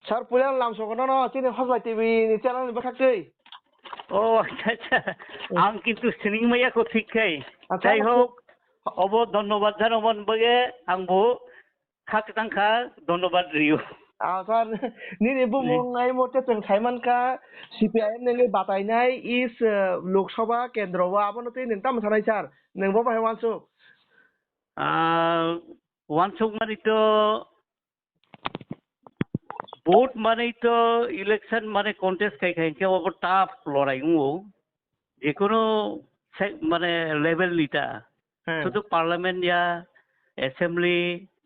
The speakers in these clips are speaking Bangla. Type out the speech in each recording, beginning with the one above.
Sar pulang langsung kono no sini Hotline TV ni channel bakakei. ও আচ্ছা আচ্ছা আমি কিন্তু সিনিং মাইয়াखौ ঠিকখাই আচ্ছা যাই হোক অব ধন্যবাদ জানাবন বগে आंबो খাকতাংখা ধন্যবাদ Rio Sar ni bumung ai mote teng Thaiman ka CPIM ni batainai is Lok Sabha Kendra wa abono te nin tam sanai sar neng bo bai wansu ওয়ানসুক মানে তো ভোট মানেই তো ইলেকশন মানে কন্টেস্ট খাই কেউ আবার টাফ লড়াই যে কোনো মানে লেভেল নিটা শুধু পার্লামেন্ট ইয়া অ্যাসেম্বলি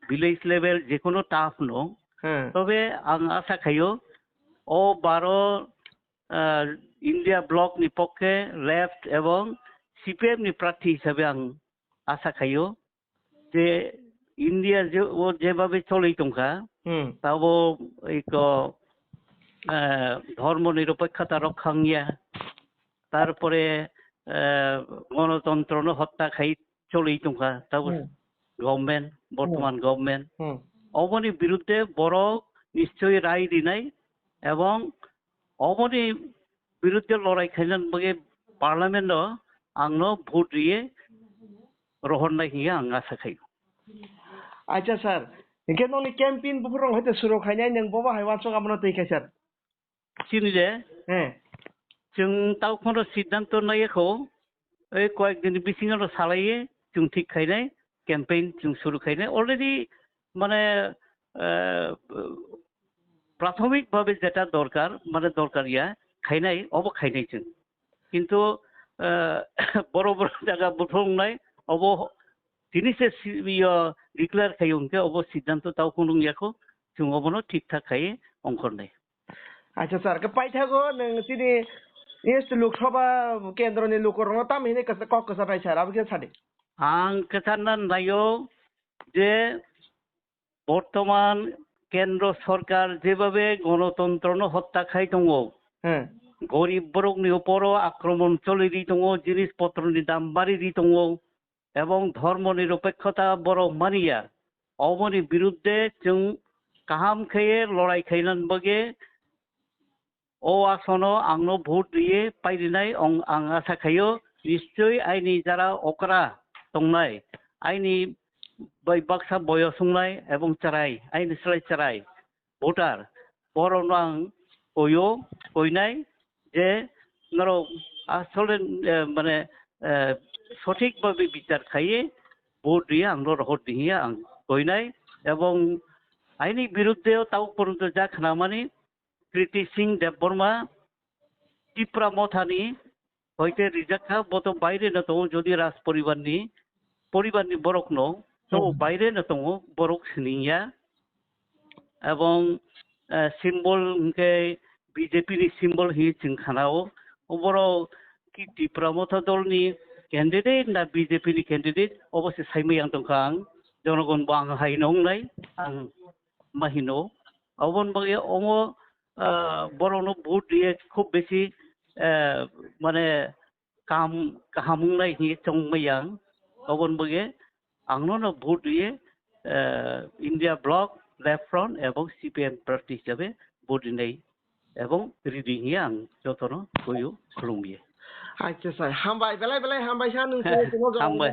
ভিলেজ লেভেল যে কোনো টাফ নো তবে আং আশা খাইও ও 12 ইন্ডিয়া ব্লক নি পক্ষে লেফট এবং সিপিএম নি প্রার্থী হিসাবে আং আশা খাইও যে ইন্ডিয়া যে ও যেভাবে চলেই তংখা তাও এই ধর্ম নিরপেক্ষতা রক্ষাঙ্গিয়া তারপরে গণতন্ত্র হত্যা খাই চলেই তংখা তাও গভর্নমেন্ট বর্তমান গভর্নমেন্ট অবনি বিরুদ্ধে বড় নিশ্চয়ই রায় দিনাই এবং অবনি বিরুদ্ধে লড়াই খাইলেন বগে পার্লামেন্ট আংনো ভোট দিয়ে রহন্নাই হিয়া আং আশা খাই আচ্ছা স্যার ইনকে ননি ক্যাম্পেইন বুফুরং হইতে শুরু খাইনাই नों बबा हायवान सग আমনো তৈখাই স্যার চিনি যে जों तावखौनो सिद्धांत नायखौ ओइ कয়েকদিন बिसिङाव सालायो जों ठीक खायनाय कैंपेन जों शुरू खायनाय अलरेडी মানে প্রাথমিকভাবে যেটা দরকার মানে দরকারিয়া খাইনাই অব খাইনাই जों কিন্তু বড় বড় জায়গা বুথংনাই অব জিনিসে ডিক্লেয়ার খাই উনকে অব সিদ্ধান্ত তাও কোনো ইয়াखौ जों অবনো ঠিকঠাক খাই অঙ্করনাই আচ্ছা স্যার কে পাইথাগো नों सिनि इस्ट लोकसभा केन्द्रनि लोकरंग तामिने कस ककसा राय स्যার आबो के सादे आं केथाना नायो যে বর্তমান কেন্দ্র সরকার যেভাবে গণতন্ত্র হত্যা খাই দङ গরিব বরকনি উপরও আক্রমণ চলে দি দङ জিনিসপত্রনি দাম বাড়ি দি দङ এবং ধর্ম নিরপেক্ষতা বড় মানিয়া অবনি বিরুদ্ধে जों কাহাম খেয়ে লড়াই খাইলান বগে ও আসনো আংনো ভোট দিয়ে পাইরিনাই আং আশা খাইও নিশ্চয় আইনি যারা অকরা দंनाय আইনি बै बाक्सा बयसंनाय এবং চারাই আইনি সালাই চারাই ভোটার বড় আং কইও কইনাই যে নরো আসলে মানে সঠিকভাবে বিচার খাইয়ে ভোট দিয়ে আংনো রহত দিয়ে আং কইনাই এবং আইনি বিরুদ্ধেও তাও পর্যন্ত যা খানামানি কৃতি সিং দেববর্মা ত্রিপুরা মথানি হইতে রিজার্ভ বত বাইরে না তো যদি রাজ পরিবারনি বরক ন তো বাইরে না তো বরক সিনিয়া এবং সিম্বল কে বিজেপি নি সিম্বল হি जों খানাও বড় কি ত্রিপুরা মথা দলনি ক্যান্ডিডেট না বিজেপি নি ক্যান্ডিডেট অবশ্যই সাইमै आं दंखा आं জনগণ বাং হাইনংনাই आं মাহিনো অবন বগে অম বড়নো ভোট দিয়ে খুব বেশি মানে কাহামুংনাই হি চংमै आं অবন বগে আংনো ভোট দিয়ে ইন্ডিয়া ব্লক লেফট ফ্রন্ট এবং সিপিএম প্রার্থী হিসাবে ভোট দিনাই এবং রেডি হি आं যতনো কইও খুলুমিয়ে আচ্ছা স্যার হামবাই বেলায় হামবাই সার नोंसोर হামবাই